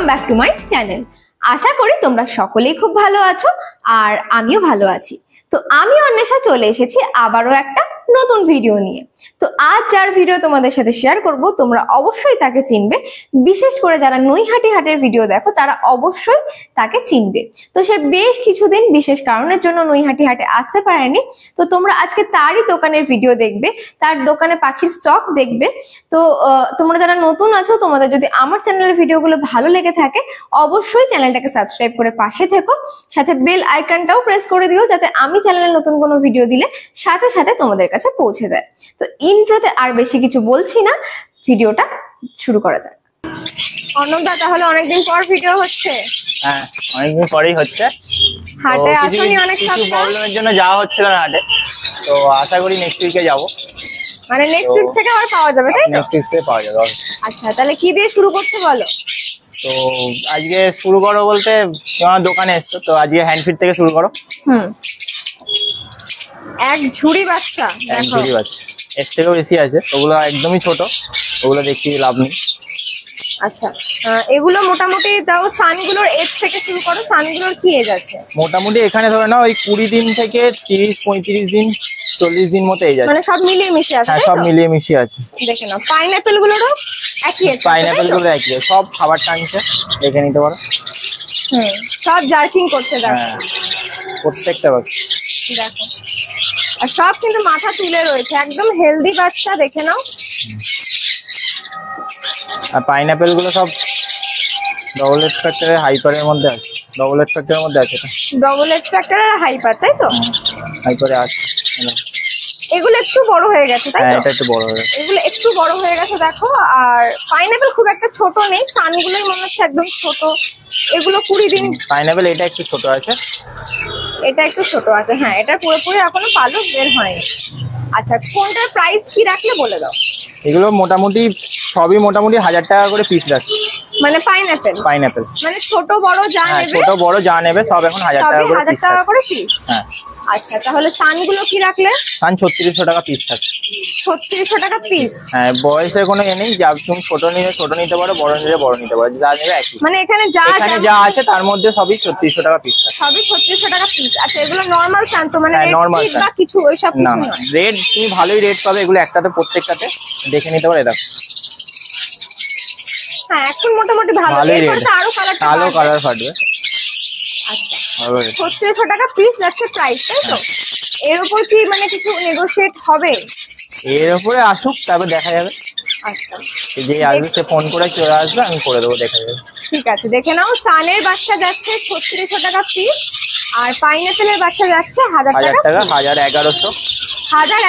Back to my channel. আশা করি তোমরা সকলেই খুব ভালো আছো আর আমিও ভালো আছি। তো আমি অন্বেষা চলে এসেছি আবারও একটা নতুন ভিডিও নিয়ে। তো আজ যার ভিডিও তোমাদের সাথে শেয়ার করব তোমরা অবশ্যই তাকে চিনবে, বিশেষ করে যারা নৈহাটি হাটের ভিডিও দেখো তারা অবশ্যই তাকে চিনবে। তো সে বেশ কিছুদিন বিশেষ কারণের জন্য নৈহাটি হাটে আসতে পারেনি, তো তোমরা আজকে তারই দোকানের ভিডিও দেখবে, তার দোকানে পাখির স্টক দেখবে। তো তোমরা যারা নতুন আছো, তোমাদের যদি আমার চ্যানেলের ভিডিওগুলো ভালো লেগে থাকে অবশ্যই চ্যানেলটাকে সাবস্ক্রাইব করে পাশে থেকো, সাথে বেল আইকনটাও প্রেস করে দিও যাতে আমি চ্যানেলে নতুন কোনো ভিডিও দিলে সাথে সাথে তোমাদের কাছে পৌঁছে দেয়। তো ইন্ট্রোতে আর বেশি কিছু বলছি না, ভিডিওটা শুরু করা যাক। অর্ণবদা, তাহলে অনেকদিন পর ভিডিও হচ্ছে? হ্যাঁ, অনেকদিন পরেই হচ্ছে। হাটে আসনি অনেক কিছু প্রবলেমের জন্য যাওয়া হচ্ছিল না হাটে, তো আশা করি নেক্সট উইকে যাব। মানে নেক্সট উইক থেকে আবার পাওয়া যাবে, তাই তো? নেক্সট উইক থেকে পাওয়া যাবে। আচ্ছা, তাহলে কি দিয়ে শুরু করতে বলো? তো আজকে শুরু করো বলতে তোমার দোকানে এসছো, তো আজকে হ্যান্ডফিট থেকে শুরু করো। এক ঝুড়ি বাচ্চা, এক ঝুড়ি বাচ্চা, এর থেকেও বেশি আছে, ওগুলো একদমই ছোট, ওগুলো দেখি লাভ নেই। আচ্ছা, এগুলো মোটামুটি তাও সানগুলোর এজ থেকে শুরু করো। সানগুলোর কি এজ আছে? মোটামুটি এখানে ধরে নাও ওই 20 দিন থেকে 30-35 দিন 40 দিন মতো এজ আছে, মানে সব মিলিয়ে মিশিয়ে আছে। হ্যাঁ, সব মিলিয়ে মিশিয়ে আছে। দেখে নাও, পাইনাপেল গুলোরও একই আছে। পাইনাপেল গুলো একই, সব খাবার টানছে, দেখে নিতে পারো। সব জার্কিং করছে, দেখো। হ্যাঁ, প্রত্যেকটা বাচ্চা দেখো, আর সব কিন্তু মাথা তুলে রয়েছে, একদম হেলদি বাচ্চা, দেখে নাও। আর পাইনাপেল গুলো সব ডবল এক্সট্রাক্টরের হাইপারের মধ্যে আছে, ডবল এক্সট্রাক্টরের মধ্যে আছে। ডবল এক্সট্রাক্টরের হাইপার, তাই তো? হাইপারে আছে। এগুলো একটু বড় হয়ে গেছে, তাই তো? হ্যাঁ, এটা একটু বড় হয়ে গেছে। এগুলো একটু বড় হয়ে গেছে, দেখো। আর পাইনাপেল খুব একটা ছোট নেই, সানগুলোই মনে হচ্ছে একদম ছোট। এগুলো 20 দিন। পাইনাপেল এটা একটু ছোট আছে, এটা একটু ছোট আছে। হ্যাঁ, এটা পুরোপুরি এখনো পালক বের হয়নি। আচ্ছা, কোনটার প্রাইস কি রাখলে বলে দাও। এগুলো মোটামুটি সবই মোটামুটি 1000 টাকা করে পিস রাখছে। মানে পাইনাপেল মানে ছোট বড় যা নেবে, ছোট বড় যা নেবে সব এখন 1000 টাকা করে পিস। হ্যাঁ। আচ্ছা, তাহলে সানগুলো কি রাখলে? সান 3600 টাকা পিস থাকে। 3600 টাকা পিস। হ্যাঁ, বয়সের কোনো নেই, যা তুমি ছোট নিলে ছোট নিতে পারো, বড় নিলে বড় নিতে পারো, যা নেবে একই। মানে এখানে যা আছে তার মধ্যে সবই 3600 টাকা পিস থাকে। সবই 3600 টাকা পিস। আচ্ছা, এগুলো নরমাল সান তো? মানে নরমাল বা কিছু ওইসব না, কিছু নয়। রেড তুমি ভালোই রেড পাবে, এগুলো একটাতে প্রত্যেকটাতে দেখে নিতে পারো। দেখো, হ্যাঁ, এখন মোটামুটি ভালো। এরপর আরো কালার ফাটবে। আচ্ছা, 3600 টাকা পিস যাচ্ছে প্রাইস, তাই তো? এর উপর কি মানে কিছু নেগোশিয়েট হবে? এর উপরে আসুক, তারপর দেখা যাবে। আচ্ছা, যে আসবে সে ফোন করে চলে আসবে, আমি করে দেবো, দেখা যাবে। ঠিক আছে, দেখে নাও। সানের বাচ্চা যাচ্ছে 3600 টাকা পিস, আর পাইনাপেলের বাচ্চা যাচ্ছে 1000 টাকা।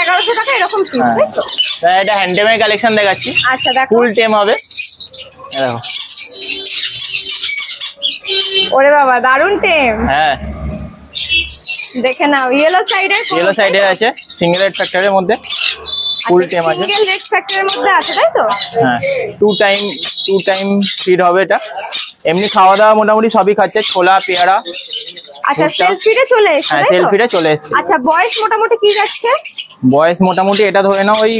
1100 টাকা এরকম পিস, তাই তো? এটা হ্যান্ডমেড কালেকশন দেখাচ্ছি। আচ্ছা, দেখো, ফুল টেম হবে। দেখো, ওরে বাবা, দারুন টেম। হ্যাঁ, দেখে নাও, ইয়েলো সাইডের আছে, সিঙ্গেল রেড ফ্যাক্টরের মধ্যে ফুল টেম আছে। সিঙ্গেল রেড ফ্যাক্টরের মধ্যে আছে, তাই তো? হ্যাঁ, টু টাইম ফিড হবে এটা। এমনি খাওয়া দাওয়া মোটামুটি সবই খাচ্ছে, ছোলা পেয়ারা। আচ্ছা, সেলফ ফিডে চলে এসেছে, হ্যাঁ, সেলফ ফিডে চলে এসেছে। আচ্ছা, বয়স মোটামুটি কি যাচ্ছে? বয়স মোটামুটি এটা ধরে নাও ওই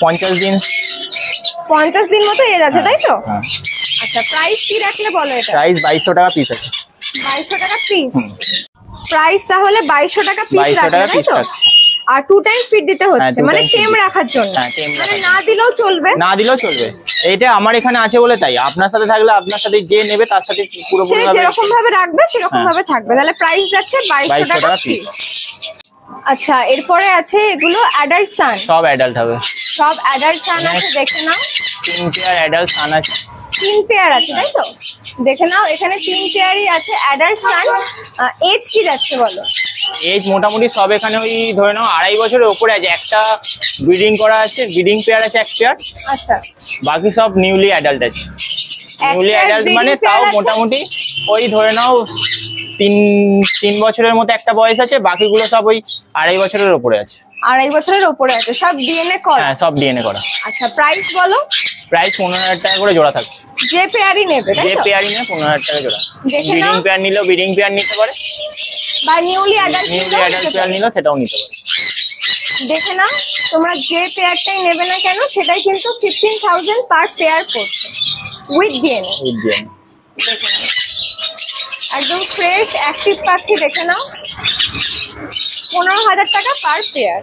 50 দিন মতো এজ আছে, তাই তো? আচ্ছা, প্রাইস কি রাখলে বলো? এটা প্রাইস 2200 টাকা পিস আছে। 2200 টাকা পিস। প্রাইস তাহলে 2200 টাকা পিস রাখলে, তাই তো? আর 2 টাইম ফিড দিতে হচ্ছে, মানে টেম রাখার জন্য। মানে না দিলেও চলবে। এইটা আমার এখানে আছে বলে তাই। আপনার সাথে থাকলে আপনার সাথে যে নেবে তার সাথে পুরোপুরি যেরকম ভাবে রাখবে সেরকম ভাবে থাকবে। তাহলে প্রাইস যাচ্ছে 2200 টাকা পিস। আচ্ছা, এরপরে আছে এগুলো অ্যাডাল্ট সান। সব অ্যাডাল্ট হবে, সব অ্যাডাল্ট সান আছে, দেখে নাও। 3 পেয়ার অ্যাডাল্ট সান আছে। 3 পেয়ার আছে, তাই তো? দেখে নাও, এখানে 3 পেয়ারই আছে অ্যাডাল্ট সান। এজ কি যাচ্ছে বলো? এজ মোটামুটি সব এখানে ওই ধরে নাও 2.5 বছরের উপরে আছে। একটা ব্রিডিং করা আছে, ব্রিডিং পেয়ার আছে 1 পেয়ার। আচ্ছা, বাকি সব নিউলি অ্যাডাল্ট আছে। নিউলি অ্যাডাল্ট মানে তাও মোটামুটি ওই ধরে নাও 3 বছরের মতো একটা বয়স আছে, বাকিগুলো সব ওই 2.5 বছরের উপরে আছে। 2.5 বছরের উপরে আছে, সব ডিএনএ করা? হ্যাঁ, সব ডিএনএ করা। আচ্ছা, প্রাইস বলো? প্রাইস 15000 টাকা করে জোড়া থাকবে। যে পেয়ারই নেবে, তাই তো? যে পেয়ারই নেবে 15000 টাকা জোড়া। ব্রিডিং পেয়ার নিলেও ব্রিডিং পেয়ার নিতে পারে, বা নিউলি অ্যাডাল্ট পেয়ার নিলেও সেটাও নিতে পারে। দেখে নাও, তোমরা যে পেয়ারটাই নেবে না কেন সেটাই কিন্তু 15000 পার পেয়ার পড়ছে উইথ ডিএনএ। দেখে নাও, একদম ফ্রেশ অ্যাক্টিভ পাখি, দেখে নাও 15,000 টাকা পার পেয়ার।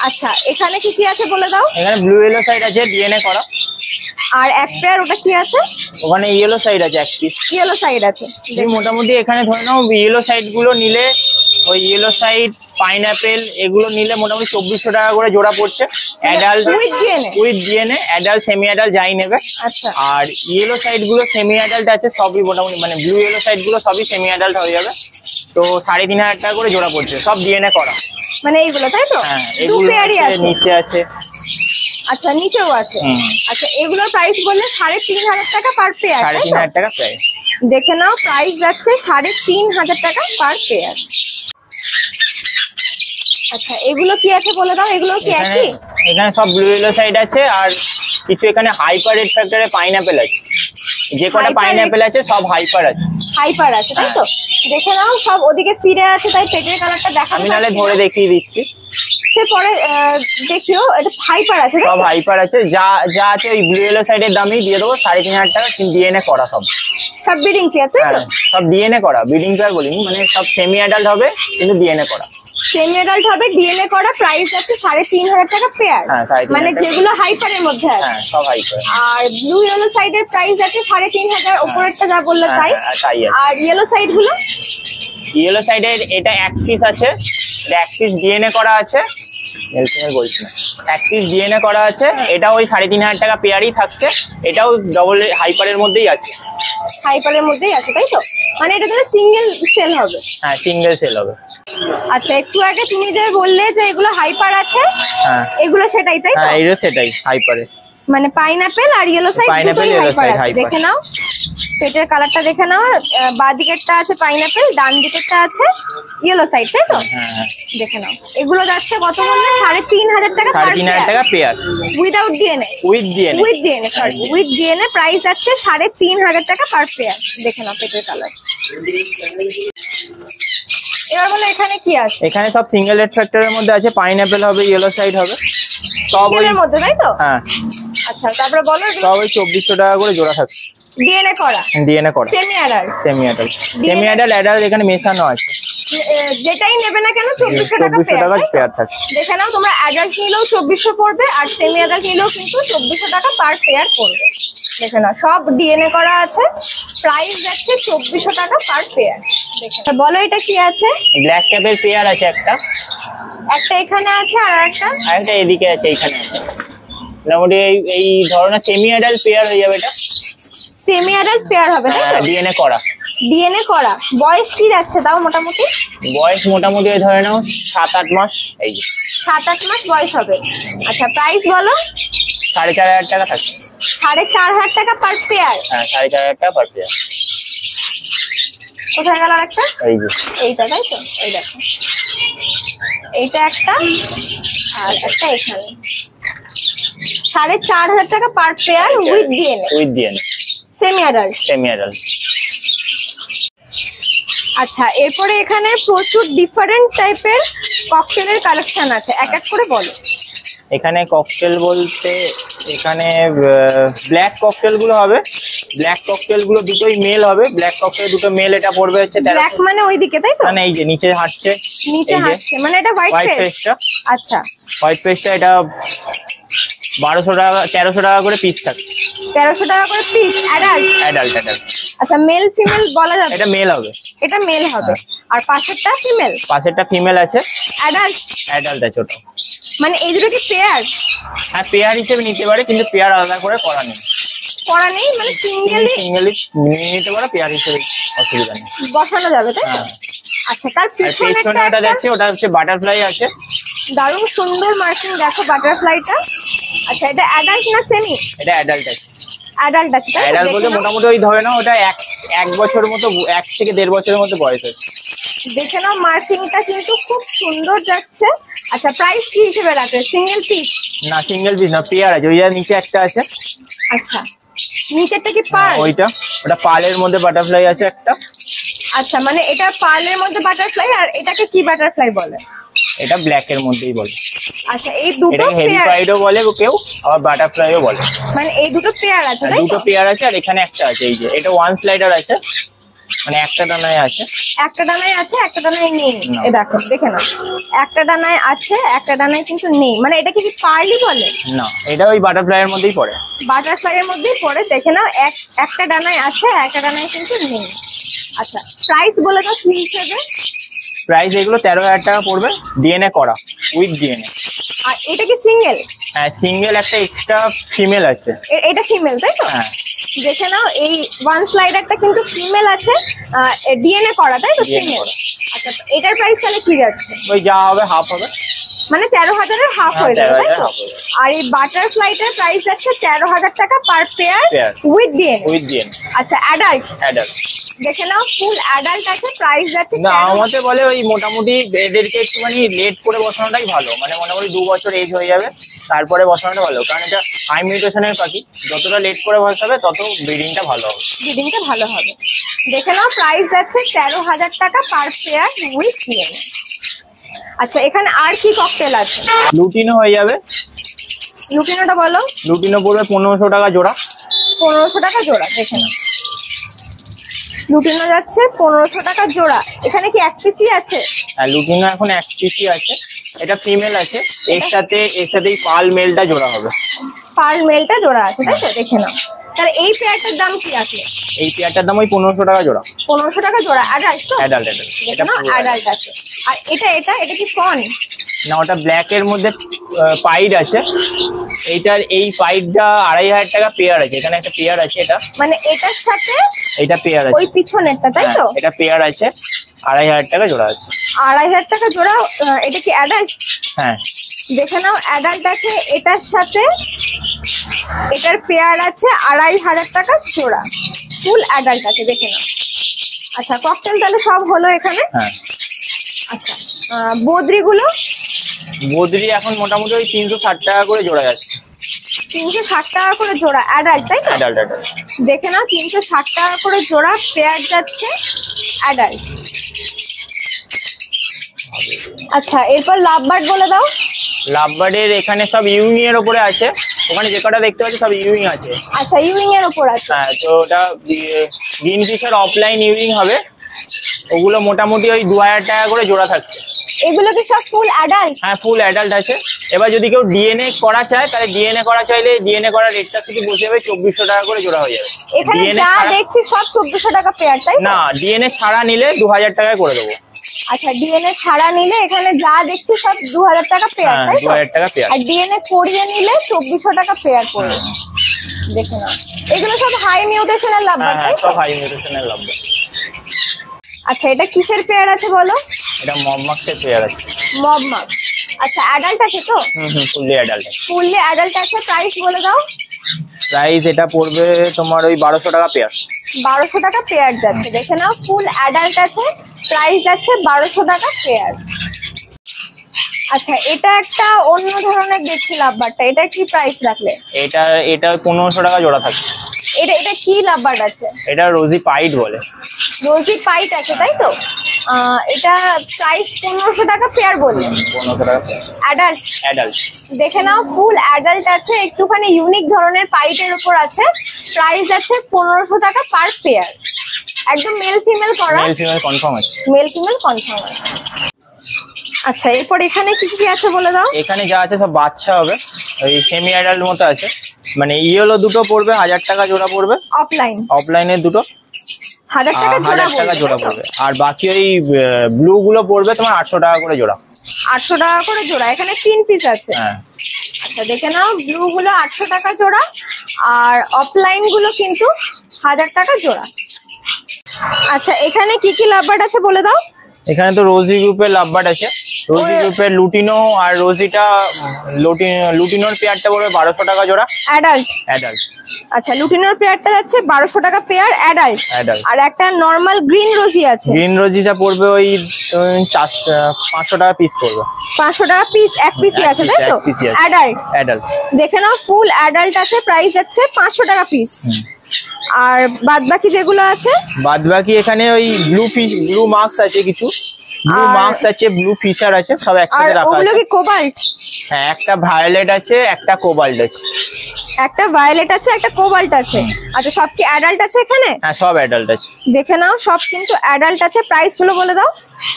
আচ্ছা এখানে কি কি আছে বলে দাও। এখানে ব্লু ইয়েলো সাইড আছে ডিএনএ করা। আর এক পেয়ার ওটা কি আছে? ওখানে ইয়েলো সাইড আছে এক পিস। ইয়েলো সাইড আছে। মোটামুটি এখানে ধরে নাও ইয়েলো সাইড গুলো নিলে, ওই ইয়েলো সাইড পাইনাপেল এগুলো নিলে মোটামুটি 2400 টাকা করে জোড়া পড়ছে। Adult with DNA, adult semi adult যাই নেবে। আচ্ছা। আর ইয়েলো সাইড গুলো সেমি অ্যাডাল্ট আছে সবই মোটামুটি, মানে ব্লু ইয়েলো সাইড গুলো সবই সেমি অ্যাডাল্ট হয়ে যাবে। তো 3,500 টাকা করে জোড়া পড়ছে, সব ডিএনএ করা। মানে এইগুলো তাই তো? হ্যাঁ, দু পেয়ারই আছে, নিচে আছে। আচ্ছা নিচেও আছে। আচ্ছা এগুলোর প্রাইস বললে 3,500 টাকা পার পেয়ার। 3,500 টাকা প্রাইস। দেখে নাও প্রাইস যাচ্ছে 3,500 টাকা পার পেয়ার। আচ্ছা এগুলো কি আছে বলে দাও, এগুলো কি একই? এখানে সব ব্লু ইয়েলো সাইড আছে, আর কিছু এখানে হাইপার রেড ফ্যাক্টরে পাইনাপেল আছে। যে কটা পাইনাপেল আছে সব হাইপার আছে। হাইপার আছে তাই তো? দেখে নাও সব ওদিকে ফিরে আছে, তাই পেটের কালারটা দেখা আমি নালে ধরে দেখিয়ে দিচ্ছি। সে পরে দেখিও, এটা হাইপার আছে, সব হাইপার আছে। যা যা আছে ওই ব্লু ইয়েলো সাইডের দামই দিয়ে দেবো 3,500 টাকা, কিন্তু ডিএনএ করা সব। সব ব্রিডিং পেয়ার তাই তো? সব ডিএনএ করা, ব্রিডিং পেয়ার বলিনি, মানে সব সেমি অ্যাডাল্ট হবে কিন্তু ডিএনএ করা। সেমি অ্যাডাল্ট হবে, ডিএনএ করা, প্রাইস আছে 3,500 টাকা পেয়ার। মানে যেগুলো হাইপারের মধ্যে আছে। হ্যাঁ সব হাইপার। আর ব্লু ইয়েলো সাইডের প্রাইস আছে 3,500, উপরেরটা যা বললে তাই। আর ইয়েলো সাইড গুলো, ইয়েলো সাইডের এটা এক পিস আছে, এক পিস ডিএনএ করা আছে। বলছি না, এক পিস ডিএনএ করা আছে, এটা ওই 3,500 টাকা পেয়ারই থাকছে। এটাও ডবল হাইপারের মধ্যেই আছে। হাইপারের মধ্যেই আছে তাই তো? মানে এটা তাহলে সিঙ্গেল সেল হবে? হ্যাঁ সিঙ্গেল সেল হবে। আচ্ছা একটু আগে তুমি যে বললে যে এগুলো হাইপার আছে, হ্যাঁ এগুলো সেটাই তাই তো? হ্যাঁ এটা সেটাই হাইপারে। মানে পাইনাপেল আর ইয়েলো সাইড দুটোই হাইপার আছে। দেখে নাও পেটের কালারটা, দেখে নাও বাঁ দিকেরটা আছে পাইনাপেল, ডান দিকেরটা আছে ইয়েলো সাইড তাই তো? দেখে নাও এগুলো যাচ্ছে কত বললে? 3,500 টাকা। 3,500 টাকা pair without DNA? With DNA. With DNA, sorry with DNA price যাচ্ছে 3,500 টাকা পার পেয়ার। দেখে নাও পেটের কালার। এবার বলো এখানে কি আছে? এখানে সব সিঙ্গেল রেড ফ্যাক্টরের মধ্যে আছে, পাইনাপেল হবে, ইয়েলো সাইড হবে, সব এর মধ্যে তাই তো? হ্যাঁ। আচ্ছা তারপরে বলো। সব ওই 2400 টাকা করে জোড়া থাকছে। ডিএনএ করা? ডিএনএ করা। Semi adult? Semi adult. Semi adult adult এখানে মেশানো আছে। যেটাই নেবে না কেন 2400 টাকা পেয়ার থাকে। দেখে নাও তোমরা অ্যাডাল্ট নিলেও 2400 পড়বে, আর সেমি অ্যাডাল্ট নিলেও কিন্তু 2400 টাকা পার পেয়ার পড়বে। দেখে নাও সব ডিএনএ করা আছে, প্রাইস যাচ্ছে 2400 টাকা পার পেয়ার। দেখে বলো এটা কি আছে? ব্ল্যাক ক্যাপের পেয়ার আছে একটা। একটা এখানে আছে আর একটা এদিকে আছে, এখানে আছে। মোটামুটি এই ধরনের সেমি অ্যাডাল্ট পেয়ার হয়ে যাবে। এটা সেমি অ্যাডাল্ট পেয়ার হবে তাই তো? ডিএনএ করা। ডিএনএ করা। বয়স কি যাচ্ছে তাও মোটামুটি? বয়স মোটামুটি ধরে নাও 7-8 মাস। এই যে 7-8 মাস বয়স হবে। আচ্ছা প্রাইস বলো? 4,500 টাকা থাকছে। 4,500 টাকা পার পেয়ার? হ্যাঁ 4,500 টাকা পার পেয়ার। কোথায় গেল আরেকটা? এই যে এইটা তাই তো? এই দেখো এইটা একটা, আর একটা এখানে। 4,500 টাকা per pair with DNA. With DNA. Semi adult? Semi adult. আচ্ছা এরপরে এখানে প্রচুর ডিফারেন্ট টাইপের ককটেলের কালেকশন আছে, এক এক করে বলো। এখানে ককটেল বলতে এখানে ব্ল্যাক ককটেল গুলো হবে, ব্ল্যাক ককটেল গুলো দুটোই মেল হবে, ব্ল্যাক ককটেল দুটো মেল, এটা পড়বে হচ্ছে ব্ল্যাক মানে ওইদিকে তাই তো? মানে এই যে নিচে হাঁটছে, নিচে হাঁটছে মানে এটা হোয়াইট ফেসটা। আচ্ছা হোয়াইট ফেসটা এটা 1200 টাকা 1300 টাকা করে পিস থাকে। 1300 টাকা করে পিস। অ্যাডাল্ট? অ্যাডাল্ট। আচ্ছা মেল ফিমেল বলা যাবে? এটা মেল হবে। এটা মেল হবে। আর পাশেরটা ফিমেল? পাশেরটা ফিমেল আছে। অ্যাডাল্ট? অ্যাডাল্ট আছে ওটা। মানে এই দুটো কি পেয়ার? হ্যাঁ পেয়ার হিসেবে নিতে পারে, কিন্তু পেয়ার আলাদা করে করা নেই। করা নেই মানে সিঙ্গেলি নিতে পারে, পেয়ার হিসেবে অসুবিধা নেই, বসানো যাবে তাই তো? আচ্ছা তার পিছনেরটা দেখছি ওটা হচ্ছে বাটারফ্লাই আছে। দারুণ সুন্দর মার্কিং দেখো বাটারফ্লাইটা। আচ্ছা এটা অ্যাডাল্ট না সেমি? এটা অ্যাডাল্ট আছে। অ্যাডাল্ট আছে তাই? অ্যাডাল্ট বলতে মোটামুটি ওই ধরে নাও ওটা এক বছর মতো, 1 থেকে 1.5 বছরের মতো বয়স আছে। দেখে নাও মার্কিংটা কিন্তু খুব সুন্দর যাচ্ছে। আচ্ছা প্রাইস কি হিসেবে রাখবে? Single piece? না সিঙ্গেল পিস না, পেয়ার আছে। ওই নিচে একটা আছে। আচ্ছা নিচেরটা কি পার্ল? ওটা পার্লের মধ্যে বাটারফ্লাই আছে একটা। আচ্ছা মানে এটা পার্লের মধ্যে বাটারফ্লাই, আর এটাকে কি বাটারফ্লাই বলে? এটা ব্ল্যাক এর মধ্যেই বলে। আচ্ছা এই দুটো এটাকে হেভি পেয়ার, ফ্রাইডও বলে কেউ, আবার বাটারফ্লাইও বলে। মানে এই দুটো পেয়ার আছে তাই দুটো তো? পেয়ার আছে, আর এখানে একটা আছে, এই যে এটা ওয়ান স্লাইডার আছে, মানে একটা ডানায় আছে। একটা ডানায় আছে, একটা ডানায় নেই। না। এই দেখো, দেখে নাও, একটা ডানায় আছে, একটা ডানায় কিন্তু নেই। মানে এটা কি পার্লি বলে? না, এটা ওই বাটারফ্লাই এর মধ্যেই পড়ে। বাটারফ্লাই এর মধ্যেই পড়ে। দেখে নাও, একটা ডানায় আছে, একটা ডানায় কিন্তু নেই। আচ্ছা প্রাইস বলে দাও কি হিসেবে? প্রাইস এগুলো 13,000 টাকা পড়বে, ডিএনএ করা, উইথ ডিএনএ। আর এটা কি সিঙ্গেল? হ্যাঁ, সিঙ্গেল একটা এক্সট্রা ফিমেল আছে। এটা ফিমেল তাই তো? হ্যাঁ, দেখে নাও, এই ওয়ান স্লাইডারটা কিন্তু ফিমেল আছে, ডিএনএ করা তাই তো? DNA female. করা। আচ্ছা এটার প্রাইস তাহলে কি যাচ্ছে? ওই যা হবে হাফ হবে। মানে 13,000-এর হাফ হ্যাঁ, হয়ে যাবে তাই 13,000 তো? half হয়ে যাবে। আর এই বাটারফ্লাইটার প্রাইস যাচ্ছে 13,000 টাকা per pair Pair। With DNA. With DNA আচ্ছা অ্যাডাল্ট, অ্যাডাল্ট। দেখে নাও ফুল অ্যাডাল্ট আছে, প্রাইস যাচ্ছে না, আমাতে বলে ওই মোটামুটি এদেরকে একটুখানি লেট করে বসানোটাই ভালো, মানে মোটামুটি 2 বছর এজ হয়ে যাবে তারপরে বসানোটা ভালো, কারণ এটা হাই মিউটেশনের পাখি, যতটা লেট করে বসাবে তত ব্রিডিংটা ভালো হবে। ব্রিডিংটা ভালো হবে। দেখে নাও প্রাইস যাচ্ছে 13,000 টাকা পার পেয়ার উইথ ডিএনএ। আচ্ছা এখানে আর কি ককটেল আছে? লুটিনো হয়ে যাবে। লুটিনোটা বলো। লুটিনো পড়বে 1500 টাকা জোড়া। 1500 টাকা জোড়া। দেখে নাও, লুটিনো যাচ্ছে 1500 টাকা জোড়া। এখানে কি এক পিসই আছে? আর লুটিনো এখন এক পিসি আছে, এটা ফিমেল আছে, এর সাথেই পাল মেলটা জোড়া হবে। পার মেলটা জোড়া আছে তাই তো? দেখে নাও, তাহলে এই পেয়ারটার দাম কি আছে? এই পেয়ারটার দাম ওই 1500 টাকা জোড়া। 1500 টাকা জোড়া। অ্যাডাল্ট তো? অ্যাডাল্ট। দেখে এটা নাও পুরো অ্যাডাল্ট আছে। আর এটা কি ফন? না, ওটা ব্ল্যাক এর মধ্যে পাইড আছে। এইটার এই পাইডটা 2500 টাকা পেয়ার আছে, এখানে একটা পেয়ার আছে, এটা মানে এটার সাথে এটা পেয়ার ওই আছে। পিছনেরটা তাই তো? হ্যাঁ, এটা পেয়ার আছে, 2500 টাকা জোড়া আছে। 2500 টাকা জোড়া। এটা কি অ্যাডাল্ট? হ্যাঁ, দেখে নাও অ্যাডাল্ট আছে, এটার সাথে এটার পেয়ার আছে 2500 টাকা জোড়া, ফুল অ্যাডাল্ট আছে। দেখে নাও। আচ্ছা ককটেল তাহলে সব হলো এখানে। হ্যাঁ। আচ্ছা বদ্রিগুলো? বদ্রি এখন মোটামুটি ওই 360 টাকা করে জোড়া যাচ্ছে। 360 টাকা করে জোড়া অ্যাডাল্ট তাই তো? অ্যাডাল্ট। দেখে নাও 360 টাকা করে জোড়া পেয়ার যাচ্ছে অ্যাডাল্ট। আচ্ছা এরপর লাভবার্ড বলে দাও। লাভবার্ডের এখানে সব ইউইং এর উপরে আছে, ওখানে যে কটা দেখতে পাচ্ছি সব ইউইং আছে। আচ্ছা ইউইং এর উপর আছে। হ্যাঁ, তো ওটা গ্রিন ফিশের অফলাইন ইউইং হবে, ওগুলো মোটামুটি ওই 2000 টাকা করে জোড়া থাকছে। এগুলো কি সব ফুল অ্যাডাল্ট? হ্যাঁ, ফুল অ্যাডাল্ট আছে। এবার যদি কেউ ডিএনএ করা চায়, তাহলে ডিএনএ করা চাইলে ডিএনএ করার রেটটা শুধু বসে যাবে 2400 টাকা করে জোড়া হয়ে যাবে। এখানে ডিএনএ যা দেখছি সব 1400 টাকা পেয়ার তাই তো? না, ডিএনএ ছাড়া নিলে 2000 টাকায় করে দেবো। আচ্ছা ডিএনএ ছাড়া নিলে এখানে যা দেখছি সব 2000 টাকা পেয়ার হ্যাঁ, তাই তো? 2000 টাকা পেয়ার। আর ডিএনএ করিয়ে নিলে 2400 টাকা পেয়ার পড়বে। দেখে নাও, এগুলো সব হাই মিউটেশনের লাভবার্ড হ্যাঁ, তাই তো? সব হাই মিউটেশনের লাভবার্ড। আচ্ছা এটা কিসের পেয়ার আছে বলো? এটা মবমাক্সের পেয়ার আছে। মবমাক। আচ্ছা অ্যাডাল্ট আছে তো? Fully adult. ফুললি অ্যাডাল্ট আছে। প্রাইস বলে দাও। প্রাইস এটা পড়বে তোমার ওই 1200 টাকা পেয়ার। 1200 টাকা পেয়ার যাচ্ছে। দেখে নাও ফুল অ্যাডাল্ট আছে, প্রাইস যাচ্ছে 1200 টাকা পেয়ার। আচ্ছা এটা একটা অন্য ধরনের দেখছি লাভবার্ডটা, এটা কি প্রাইস রাখলে? এটা 1500 টাকা জোড়া থাকে। এটা কি লাভবার্ড আছে? এটা রোজি পাইড বলে। রোজি পাইট আছে তাই তো? এটা প্রাইস 1500 টাকা পেয়ার বললে। 1500 টাকা পেয়ার। অ্যাডাল্ট। অ্যাডাল্ট। দেখে নাও ফুল অ্যাডাল্ট আছে, একটুখানি ইউনিক ধরনের পাইটের উপর আছে, প্রাইস আছে 1500 টাকা পার পেয়ার। একদম মেল ফিমেল করা। মেল ফিমেল কনফার্ম আছে। মেল ফিমেল কনফার্ম আছে। আচ্ছা এরপর এখানে কি কি আছে বলে দাও। এখানে যা আছে সব বাচ্চা হবে, ওই সেমি অ্যাডাল্ট মতো আছে। মানে ইয়েলো দুটো পড়বে 1000 টাকা জোড়া পড়বে, অফলাইন অফলাইনের দুটো 1000 টাকা জোড়া 1000 টাকা জোড়া বলবে, পড়বে। আর বাকি ওই ব্লু গুলো পড়বে তোমার 800 টাকা করে জোড়া। 800 টাকা করে জোড়া। এখানে 3 পিস আছে। হ্যাঁ, আচ্ছা দেখে নাও ব্লু গুলো 800 টাকা জোড়া, আর অফলাইন গুলো কিন্তু 1000 টাকা জোড়া। আচ্ছা এখানে কি কি লাভবার্ড আছে বলে দাও। এখানে তো রোজি গ্রুপের লাভবার্ড আছে, রোজি গ্রুপের লুটিনো, আর রোজিটা লুটিনোর পেয়ারটা পড়বে 1200 টাকা জোড়া। অ্যাডাল্ট। অ্যাডাল্ট। আচ্ছা লুটিনোর পেয়ারটা যাচ্ছে 1200 টাকা পেয়ার অ্যাডাল্ট। অ্যাডাল্ট। আর একটা নরমাল গ্রিন রোজি আছে, গ্রিন রোজিটা পড়বে ওই 500 টাকা পিস পড়বে। 500 টাকা পিস। এক পিসই আছে তাই তো? এক পিসই আছে। অ্যাডাল্ট। অ্যাডাল্ট। দেখে নাও ফুল অ্যাডাল্ট আছে, প্রাইস যাচ্ছে 500 টাকা পিস। আর বাদ বাকি যেগুলো আছে বাদ বাকি এখানে ওই ব্লু মার্কস আছে কিছু, ব্লু মার্কস আছে, ব্লু ফিশার আছে, সব আর একসাথে রাখা ওগুলো আছে। কি কোবাল্ট? হ্যাঁ, একটা ভায়োলেট আছে, একটা কোবাল্ট আছে। একটা ভায়োলেট আছে, একটা কোবাল্ট আছে। আচ্ছা, সব কি অ্যাডাল্ট আছে এখানে? হ্যাঁ, সব অ্যাডাল্ট আছে। দেখে নাও, সব কিন্তু অ্যাডাল্ট আছে। প্রাইস গুলো বলে দাও।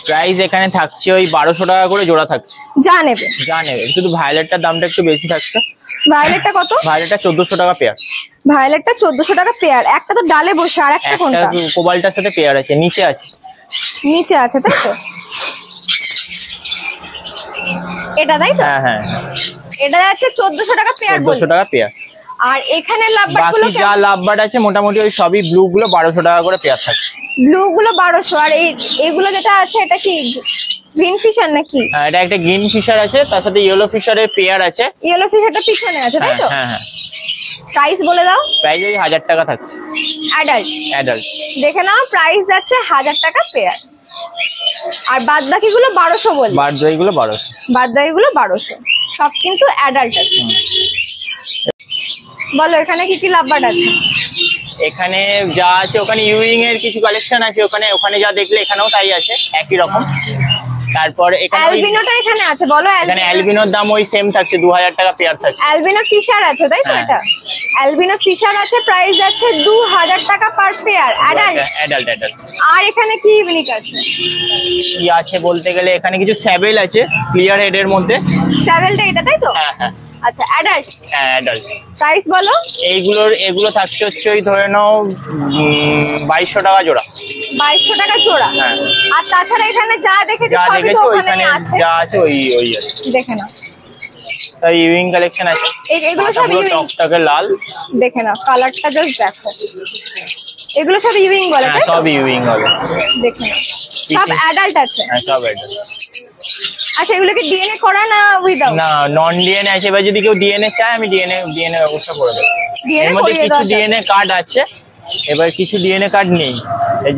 প্রাইস এখানে থাকছে ওই 1200 টাকা করে জোড়া থাকছে। যা নেবে। যা নেবে, শুধু ভায়োলেটটার দামটা একটু বেশি থাকছে। ভায়োলেটটা কত? ভায়োলেটটা 1400 টাকা পেয়ার। ভায়োলেটটা 1400 টাকা পেয়ার। একটা তো ডালে বসে, আর একটা একটা কোনটা? কোবাল্টার সাথে পেয়ার আছে, নিচে আছে। নিচে আছে, তাই তো? এটা তাই তো? হ্যাঁ হ্যাঁ, এটা যাচ্ছে 1400 টাকা পেয়ার 1400 টাকা পেয়ার। আর এখানে লাভবার্ড বাকি গুলো যা লাভবার্ড আছে মোটামুটি ওই সবই ব্লু গুলো 1200 টাকা করে পেয়ার থাকে। ব্লু গুলো 1200। আর এইগুলো যেটা আছে এটা কি গ্রিন ফিশার নাকি? হ্যাঁ, এটা একটা গ্রিন ফিশার আছে, তার সাথে ইয়েলো ফিশারের পেয়ার আছে। ইয়েলো ফিশারটা পিছনে আছে, তাই হ্যাঁ তো? হ্যাঁ হ্যাঁ। প্রাইস বলে দাও। প্রাইস ওই 1000 টাকা থাকছে অ্যাডাল্ট। অ্যাডাল্ট। দেখে নাও, প্রাইস যাচ্ছে 1000 টাকা পেয়ার। আর বাদ বাকি গুলো 1200 বলি। বাদ দইগুলো 1200। বাদ বাকি গুলো 1200। সব কিন্তু অ্যাডাল্ট আছে। বলো এখানে কি কি লাভবার্ড আছে? এখানে যা আছে, ওখানে ইউরিং এর কিছু কালেকশন আছে, ওখানে যা দেখলে এখানেও তাই আছে, একই রকম। তারপর এখানে অ্যালবিনোটা এখানে আছে, বলো। এখানে অ্যালবিনোর দাম ওই সেম থাকছে, 2000 টাকা পেয়ার থাকছে। অ্যালবিনো ফিশার আছে, তাই তো? হ্যাঁ। এটা অ্যালবিনো ফিশার আছে, প্রাইস যাচ্ছে 2000 টাকা per pair, adult. Adult adult. আর এখানে কি ইউনিক আছে? কি আছে বলতে গেলে এখানে কিছু স্যাবেল আছে ক্লিয়ার হেডের মধ্যে। ট্রাভেলটা এটা, তাই তো? হ্যাঁ হ্যাঁ আচ্ছা, অ্যাডাল্ট। হ্যাঁ, অ্যাডাল্ট। প্রাইস বলো। এগুলো থাকছে হচ্ছে ওই ধরে নাও 2200 টাকা জোড়া। 2200 টাকা জোড়া। হ্যাঁ। আর তাছাড়া এখানে যা দেখেছি যা সবই তো দেখেছো ওখানে ওইখানে আছে। যা আছে ওই আছে। দেখে নাও, তাই ইউরিং কালেকশন আছে। এগুলো সব পুরো ইউরিং। টকটকে লাল। দেখে নাও, কালারটা জাস্ট দেখো। এগুলো সব ইউরিং বলে, হ্যাঁ, তাই তো? সব ইউরিং হবে। দেখে নাও, সব অ্যাডাল্ট আছে। হ্যাঁ, সব অ্যাডাল্ট। আচ্ছা, এগুলো কি ডিএনএ করা না উইদাউট? না, নন ডিএনএ আছে। এবার যদি কেউ ডিএনএ চায় আমি ডিএনএ ব্যবস্থা করে দেবো। DNA এর মধ্যে করিয়ে কিছু দেওয়া যাবে। ডিএনএ কার্ড আছে, এবার কিছু ডিএনএ কার্ড নেই।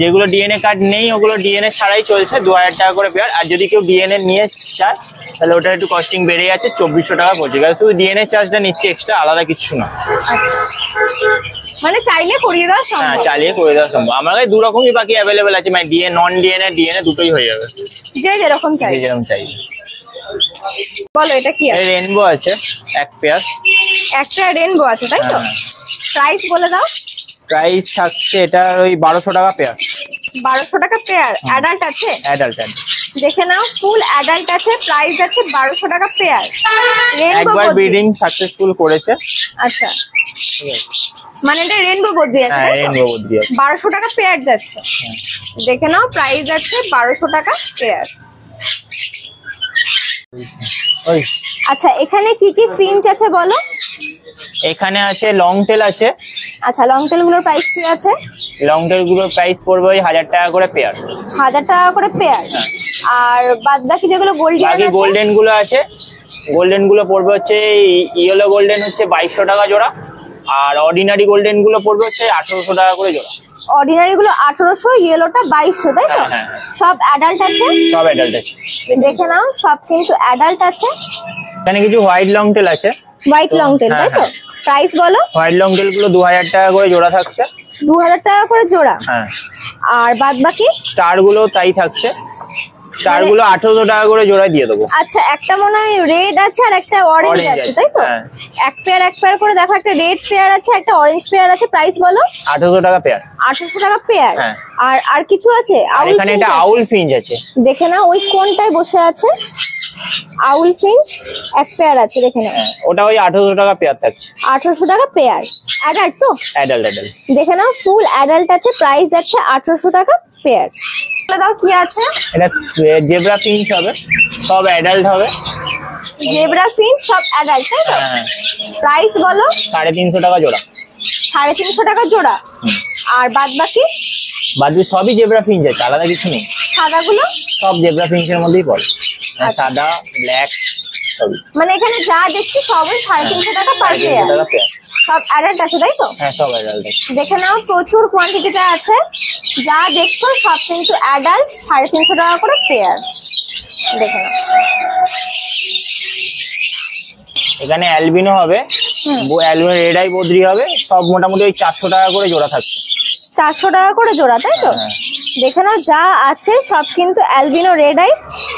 যেগুলো ডিএনএ কার্ড নেই ওগুলো ডিএনএ ছাড়াই চলছে, 2000 টাকা করে পেয়ার। আর যদি কেউ ডিএনএ নিয়ে চায় তাহলে ওটা একটু কস্টিং বেড়ে যাচ্ছে, 2400 টাকা পড়ছে। কারণ শুধু ডিএনএ চার্জটা নিচ্ছে এক্সট্রা, আলাদা কিছু না। মানে চাইলে করিয়ে দেওয়া হ্যাঁ, সম্ভব। চালিয়ে করে দেওয়া সম্ভব। আমার কাছে দু রকমই বাকি অ্যাভেলেবেল আছে, মানে নন ডিএনএ দুটোই হয়ে যাবে, যে যেরকম চাই। যে যেরকম চাই। বলো এটা কি আছে? রেনবো আছে এক পেয়ার। একটা রেনবো আছে, তাই তো? হ্যাঁ। প্রাইস বলে দাও। প্রাইস থাকছে এটা ওই 1200 টাকা পেয়ার। 1200 টাকা পেয়ার। অ্যাডাল্ট আছে? অ্যাডাল্ট। দেখে নাও, ফুল অ্যাডাল্ট আছে। প্রাইস আছে 1200 টাকা পেয়ার। রেনবো একবার বদ্রি। ব্রিডিং সাকসেসফুল করেছে। আচ্ছা, মানে এটা রেনবো বদ্রি আছে, হ্যাঁ, তাই তো? রেনবো বদ্রি আছে। 1200 টাকা পেয়ার যাচ্ছে। দেখে নাও, প্রাইস আছে 1200 টাকা পেয়ার। ওই আচ্ছা, এখানে কি কি ফিঞ্চ আছে বলো। এখানে আছে লং টেল আছে। আচ্ছা, লং টেল গুলোর প্রাইস কি আছে? লং টেল গুলোর প্রাইস পড়বে ওই 1000 টাকা করে পেয়ার। 1000 টাকা করে পেয়ার। আর বাদ বাকি যেগুলো গোল্ডিয়ান বাকি আছে? গোল্ডেন গুলো আছে, গোল্ডেন গুলো পড়বে হচ্ছে ইয়েলো গোল্ডেন হচ্ছে 2200 টাকা জোড়া। আর অর্ডিনারি গোল্ডেন গুলো পড়বে হচ্ছে 1800 টাকা করে জোড়া। অর্ডিনারি গুলো 1800, ইয়েলোটা 2200, তাই তো? হ্যাঁ, হ্যাঁ। সব অ্যাডাল্ট আছে? সব অ্যাডাল্ট আছে। দেখে নাও, সব কিন্তু অ্যাডাল্ট আছে। এখানে কিছু হোয়াইট লং টেল আছে। হোয়াইট লং টেল, তাই তো? হ্যাঁ, প্রাইস বলো। হোয়াইট লং টেল গুলো 2000 টাকা করে জোড়া থাকছে। 2000 টাকা করে জোড়া। হ্যাঁ। আর বাদ বাকি? স্টার গুলো তাই থাকছে, স্টার গুলো 1800 টাকা করে জোড়া দিয়ে দেবো। আচ্ছা, একটা মনে হয় রেড আছে আর একটা অরেঞ্জ Orange আছে, আছে, তাই তো? হ্যাঁ। এক পেয়ার করে দেখো, একটা রেড পেয়ার আছে, একটা অরেঞ্জ পেয়ার আছে। প্রাইস বলো। 1800 টাকা পেয়ার। 800 টাকা পেয়ার। হ্যাঁ। আর কিছু আছে? আর আউল এখানে ফিঞ্চ একটা আছে। আউল ফিঞ্চ আছে। দেখে নাও, ওই কোনটায় বসে আছে। আউল ফিঞ্চ এক পেয়ার আছে, দেখে নাও। হ্যাঁ, ওটা ওই 1800 টাকা পেয়ার থাকছে। 800 টাকা পেয়ার। অ্যাডাল্ট তো? অ্যাডাল্ট। দেখে নাও, ফুল অ্যাডাল্ট আছে। প্রাইস যাচ্ছে 800 টাকা পেয়ার। দাও কি আছে? এটা জেব্রা ফিঞ্চ হবে, সব অ্যাডাল্ট হবে। জেব্রা ফিঞ্চ সব অ্যাডাল্ট, তাই তো? হ্যাঁ, প্রাইস বলো। 350 টাকা জোড়া। 350 টাকা জোড়া। আর বাদ বাকি? বাকি সবই জেব্রা ফিঞ্চ আছে, আলাদা কিছু নেই। সাদাগুলো? সব জেব্রা ফিঞ্চের মধ্যেই পড়ে। সাদা, ব্ল্যাক সবই। মানে এখানে যা দেখছি সবই 350 টাকা পার 350 পেয়ার। টাকা পেয়ার। সব অ্যাডাল্ট আছে, তাই তো? হ্যাঁ, সব অ্যাডাল্ট আছে। দেখে নাও, প্রচুর কোয়ান্টিটিতে আছে। যা দেখছো সব কিন্তু অ্যাডাল্ট। 350 টাকা করে পেয়ার। দেখে নাও। এখানে অ্যালবিনো হবে, অ্যালবিনো রেড আই বদ্রি হবে, সব মোটামুটি ওই 400 টাকা করে জোড়া থাকছে। 400 টাকা করে জোড়া, তাই তো? হ্যাঁ। দেখে নাও যা আছে সব কিন্তু অ্যালবিনো রেড আই,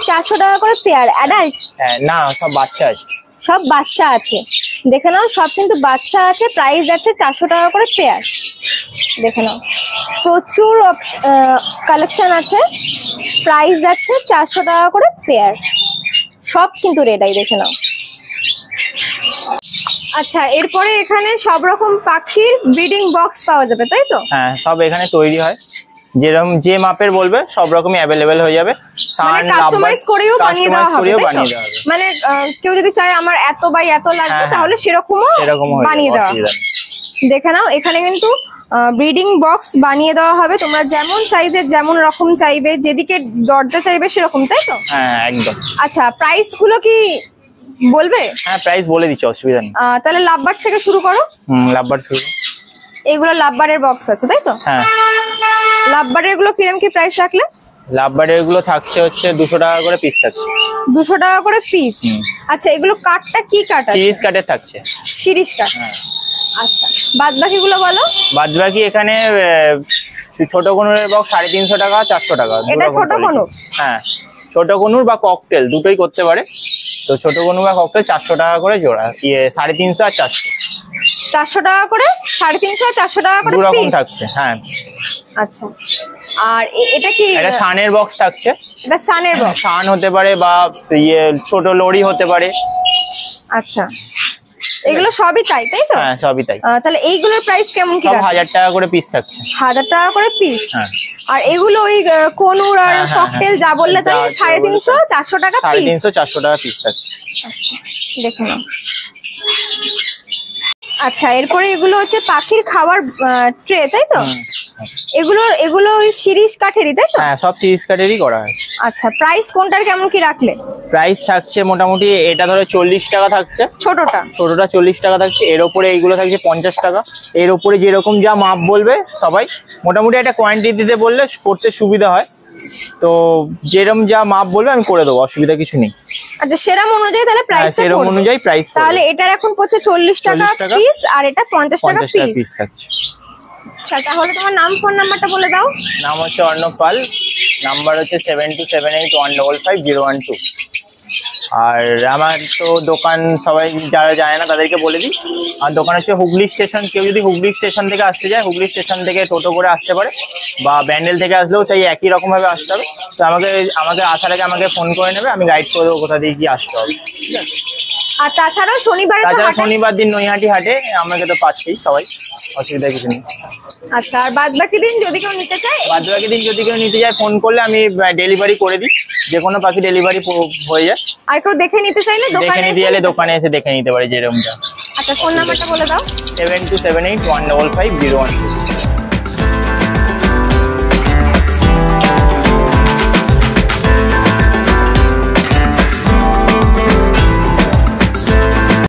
400 টাকা করে পেয়ার। অ্যাডাল্ট? হ্যাঁ, না সব বাচ্চা আছে। সব বাচ্চা আছে, দেখে নাও সব কিন্তু বাচ্চা আছে। প্রাইস যাচ্ছে 400 টাকা করে পেয়ার। দেখে নাও প্রচুর কালেকশন আছে, প্রাইস যাচ্ছে 400 টাকা করে পেয়ার। সব কিন্তু রেড আই, দেখে নাও। আচ্ছা, এরপরে এখানে সব রকম পাখির ব্রিডিং বক্স পাওয়া যাবে, তাই তো? হ্যাঁ, সব এখানে তৈরি হয়, যেরকম যে মাপের বলবে সব রকমই অ্যাভেলেবেল হয়ে যাবে। মানে কাস্টমাইজ করেও বানিয়ে দেওয়া হবে, তাই তো? বানিয়ে দেওয়া হবে। মানে কেউ যদি চায় আমার এত বাই এত লাগবে, হ্যাঁ, তাহলে সেরকমও বানিয়ে দেওয়া হবে। দেখে নাও এখানে কিন্তু ব্রিডিং বক্স বানিয়ে দেওয়া হবে, তোমরা যেমন সাইজের যেমন রকম চাইবে, যেদিকে দরজা চাইবে সেরকম, তাই তো? হ্যাঁ, একদম। আচ্ছা, প্রাইস গুলো কি বলবে? হ্যাঁ, প্রাইস বলে দিচ্ছি, অসুবিধা নেই। তাহলে লাভবার থেকে শুরু করো। লাভবার শুরু। এগুলো লাভবারের বক্স আছে, তাই তো? হ্যাঁ, লাভবারের গুলো কিরকম কি প্রাইস রাখলে? লাভবারের গুলো থাকছে হচ্ছে 200 টাকা করে পিস থাকছে। 200 টাকা করে পিস। আচ্ছা, এগুলো কাঠটা কি কাঠ আছে? সিরিজ কাঠের থাকছে। শিরিষ কাঠ। হ্যাঁ। আচ্ছা, বাদ বাকি গুলো বলো। বাদ বাকি এখানে ছোট কনুরের বক্স 350 টাকা, 400 টাকা। এটা ছোট কনুর? হ্যাঁ, ছোট কনুর বা ককটেল দুটোই করতে পারে। তো ছোট কনুর বা ককটেল 400 টাকা করে জোড়া, 350 আর 400। 400 টাকা করে, 350 আর 400 টাকা করে দু রকম পিস থাকছে। হ্যাঁ। আচ্ছা, আর এটা কি? এটা সানের বক্স থাকছে। এটা সানের বক্স? সান হতে পারে বা ছোট লরি হতে পারে। আচ্ছা, এগুলো সবই তাই, তাই তো? হ্যাঁ, সবই তাই। তাহলে এইগুলোর প্রাইস কেমন কি? সব 1000 টাকা করে পিস থাকছে। 1000 টাকা করে পিস। হ্যাঁ। আর এগুলো ওই কনুর আর হ্যাঁ, ককটেল যা বললে, তাই 350 400 টাকা পিস। 350 400 টাকা পিস থাকছে। দেখে নাও। আচ্ছা, এরপরে এগুলো হচ্ছে পাখির খাবার ট্রে, তাই তো? এগুলো ওই শিরিষ কাঠেরই, তাই তো? হ্যাঁ, সব সিরিজ কাঠেরই করা হয়। আচ্ছা, প্রাইস কোনটার কেমন কি রাখলে? প্রাইস থাকছে মোটামুটি, এটা ধরো 40 টাকা থাকছে, ছোটটা? ছোটটা 40 টাকা থাকছে। এর উপরে এইগুলো থাকছে 50 টাকা। এর উপরে যেরকম যা মাপ বলবে সবাই, মোটামুটি একটা কোয়ান্টিটিতে বললে করতে সুবিধা হয়। তো যেরকম যা মাপ বলবে আমি করে দেবো, অসুবিধা কিছু নেই। আচ্ছা, সেরকম অনুযায়ী তাহলে প্রাইসটা সেরকম পড়বে। অনুযায়ী প্রাইস। তাহলে এটার এখন পড়ছে 40 টাকা 40 টাকা পিস, আর এটা 50 টাকা 50 টাকা পিস। পিস থাকছে। আচ্ছা, তাহলে তোমার নাম ফোন নাম্বারটা বলে দাও। নাম হচ্ছে অর্ণব পাল, নাম্বার হচ্ছে 7278115012। আর আমার তো দোকান সবাই যারা যায় না তাদেরকে বলে দিই, আর দোকান হচ্ছে হুগলি স্টেশন। কেউ যদি হুগলি স্টেশন থেকে আসতে যায়, হুগলি স্টেশন থেকে টোটো করে আসতে পারে, বা ব্যান্ডেল থেকে আসলেও সেই একই রকম ভাবে আসতে হবে। তো আমাকে আসার আগে আমাকে ফোন করে নেবে, আমি গাইড করে দেবো কোথা দিয়ে কি আসতে হবে। ঠিক আছে? আর তাছাড়াও শনিবার শনিবার দিন নৈহাটি হাটে আমাকে তো পাচ্ছেই সবাই, অসুবিধা কিছু নেই। আচ্ছা, আর বাদ বাকি দিন যদি কেউ নিতে চায়? বাদ বাকি দিন যদি কেউ নিতে যায় ফোন করলে আমি ডেলিভারি করে দিই, যে কোনো পাখি ডেলিভারি হয়ে যায়। আর কেউ দেখে নিতে চাইলে দেখে নিতে গেলে দোকানে এসে দেখে নিতে পারে যেরকম যা। আচ্ছা, ফোন নাম্বারটা বলে দাও। 7278155012।